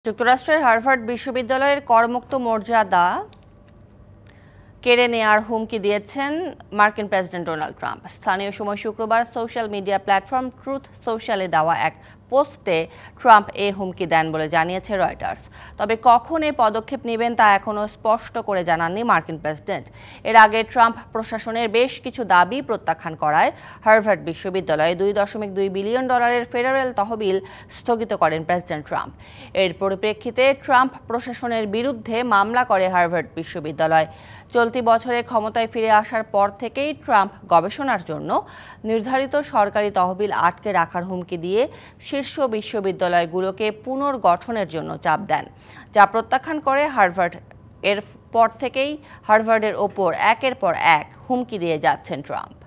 যুক্তরাষ্ট্রের হার্ভার্ড বিশ্ববিদ্যালয়ের করমুক্ত মর্যাদা কেড়ে নেয়ার হুমকি দিয়েছেন মার্কিন প্রেসিডেন্ট ডোনাল্ড ট্রাম্প। স্থানীয় সময় শুক্রবার সোশ্যাল মিডিয়া প্ল্যাটফর্ম ট্রুথ সোশ্যালে দেওয়া এক পোস্টে ট্রাম্প এ হুমকি দেন বলে জানিয়েছে রয়টার্স। তবে কখন এই পদক্ষেপ নেবেন তা এখনও স্পষ্ট করে জানাননি মার্কিন প্রেসিডেন্ট। এর আগে ট্রাম্প প্রশাসনের বেশ কিছু দাবি প্রত্যাখ্যান করায় হার্ভার্ড বিশ্ববিদ্যালয়ে $2.2 বিলিয়ন ফেডারেল তহবিল স্থগিত করেন প্রেসিডেন্ট ট্রাম্প। এর পরিপ্রেক্ষিতে ট্রাম্প প্রশাসনের বিরুদ্ধে মামলা করে হার্ভার্ড বিশ্ববিদ্যালয়। চলতি বছরে ক্ষমতায় ফিরে আসার পর থেকেই ট্রাম্প গবেষণার জন্য নির্ধারিত সরকারি তহবিল আটকে রাখার হুমকি দিয়ে শীর্ষ বিশ্ববিদ্যালয়গুলোকে পুনর্গঠনের জন্য চাপ দেন, যা প্রত্যাখ্যান করে হার্ভার্ড। এর পর থেকেই হার্ভার্ডের ওপর একের পর এক হুমকি দিয়ে যাচ্ছেন ট্রাম্প।